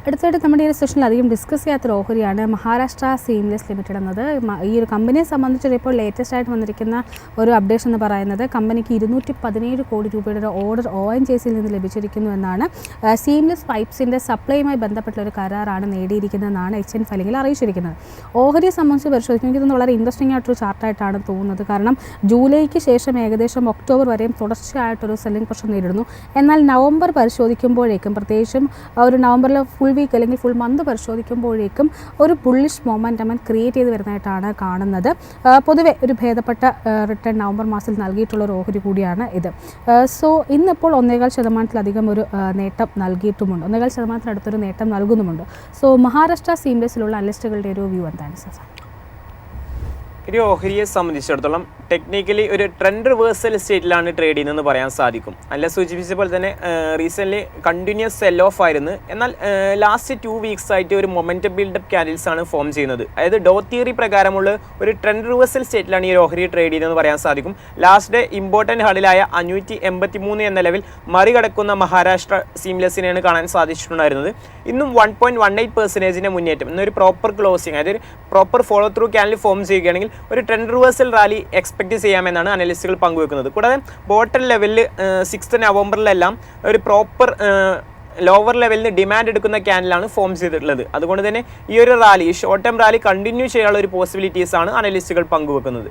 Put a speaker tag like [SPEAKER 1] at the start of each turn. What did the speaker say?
[SPEAKER 1] അടുത്തായിട്ട് നമ്മുടെ ഈ ഒരു സെഷനിൽ അധികം ഡിസ്കസ് ചെയ്യാത്തൊരു ഓഹരിയാണ് മഹാരാഷ്ട്ര സീംലെസ് ലിമിറ്റഡ് എന്നത്. ഈ ഒരു കമ്പനിയെ സംബന്ധിച്ചൊരു ഇപ്പോൾ ലേറ്റസ്റ്റ് ആയിട്ട് വന്നിരിക്കുന്ന ഒരു അപ്ഡേഷൻ എന്ന് പറയുന്നത് കമ്പനിക്ക് 217 കോടി രൂപയുടെ ഒരു ഓർഡർ ONGCയിൽ നിന്ന് ലഭിച്ചിരിക്കുന്നു എന്നാണ്. സീംലെസ് പൈപ്സിൻ്റെ സപ്ലൈയുമായി ബന്ധപ്പെട്ട ഒരു കരാറാണ് നേടിയിരിക്കുന്നതെന്നാണ് HN ഫയലിംഗിൽ അറിയിച്ചിരിക്കുന്നത്. ഓഹരിയെ സംബന്ധിച്ച് പരിശോധിക്കുന്നത് ഇതൊന്നും വളരെ ഇൻട്രസ്റ്റിംഗ് ആയിട്ടൊരു ചാർട്ടായിട്ടാണ് തോന്നുന്നത്. കാരണം ജൂലൈക്ക് ശേഷം ഏകദേശം ഒക്ടോബർ വരെയും തുടർച്ചയായിട്ടൊരു സെല്ലിംഗ് പ്രഷർ നേരിടുന്നു. എന്നാൽ നവംബർ പരിശോധിക്കുമ്പോഴേക്കും, പ്രത്യേകിച്ചും ഒരു നവംബറിലെ ഫുൾ വീക്ക് അല്ലെങ്കിൽ ഫുൾ മന്ത് പരിശോധിക്കുമ്പോഴേക്കും ഒരു ബുള്ളിഷ് മൊമെൻറ്റം ക്രിയേറ്റ് ചെയ്ത് വരുന്നതായിട്ടാണ് കാണുന്നത്. പൊതുവെ ഒരു ഭേദപ്പെട്ട റിട്ടേൺ നവംബർ മാസത്തിൽ നൽകിയിട്ടുള്ള ഒരു ഓഹരി കൂടിയാണ് ഇത്. സോ ഇന്നിപ്പോൾ 1.25% ഒരു നേട്ടം നൽകിയിട്ടുമുണ്ട്, 1.5% നേട്ടം നൽകുന്നുമുണ്ട്. സോ മഹാരാഷ്ട്ര സീംലെസ്സിലുള്ള അനലിസ്റ്റുകളുടെ ഒരു വ്യൂ എന്താണ് സർ?
[SPEAKER 2] ഒരു ഓഹരിയെ സംബന്ധിച്ചിടത്തോളം ടെക്നിക്കലി ഒരു ട്രെൻഡ് റിവേഴ്സൽ സ്റ്റേറ്റിലാണ് ട്രേഡ് ചെയ്യുന്നതെന്ന് പറയാൻ സാധിക്കും. അല്ല സൂചിപ്പിച്ച പോലെ തന്നെ റീസെൻ്റ്ലി കണ്ടിന്യൂസ് സെൽ ഓഫ് ആയിരുന്നു. എന്നാൽ ലാസ്റ്റ് 2 വീക്സ് ആയിട്ട് ഒരു മൊമെൻറ്റം ബിൽഡപ്പ് ക്യാൻഡിൽസ് ആണ് ഫോം ചെയ്യുന്നത്. അതായത് ഡോ തിയറി പ്രകാരമുള്ള ഒരു ട്രെൻഡ് റിവേഴ്സൽ സ്റ്റേറ്റിലാണ് ഈ ഓഹരി ട്രേഡ് ചെയ്യുന്നതെന്ന് പറയാൻ സാധിക്കും. ലാസ്റ്റ് ഡേ ഇമ്പോർട്ടൻറ്റ് ഹഡിലായ 583 എന്ന ലെവൽ മറികടക്കുന്ന മഹാരാഷ്ട്ര സീംലെസ്സിനെയാണ് കാണാൻ സാധിച്ചിട്ടുണ്ടായിരുന്നത്. ഇന്നും 1.18% മുന്നേറ്റം എന്നൊരു പ്രോപ്പർ ക്ലോസിങ്, അതായത് proper follow through candle form ചെയ്യുകയാണെങ്കിൽ ഒരു ട്രെൻഡ് റിവേഴ്സൽ റാലി എക്സ്പെക്ട് ചെയ്യാമെന്നാണ് അനലിസ്റ്റുകൾ പങ്കുവെക്കുന്നത്. കൂടാതെ ബോട്ടം ലെവലിൽ 6 നവംബറിലെല്ലാം ഒരു പ്രോപ്പർ ലോവർ ലെവലിന് ഡിമാൻഡ് എടുക്കുന്ന ക്യാൻഡിലാണ് ഫോം ചെയ്തിട്ടുള്ളത്. അതുകൊണ്ട് തന്നെ ഈ ഒരു rally, short term rally continue ചെയ്യാനുള്ള ഒരു പോസിബിലിറ്റീസ് ആണ് അനലിസ്റ്റുകൾ പങ്കുവെക്കുന്നത്.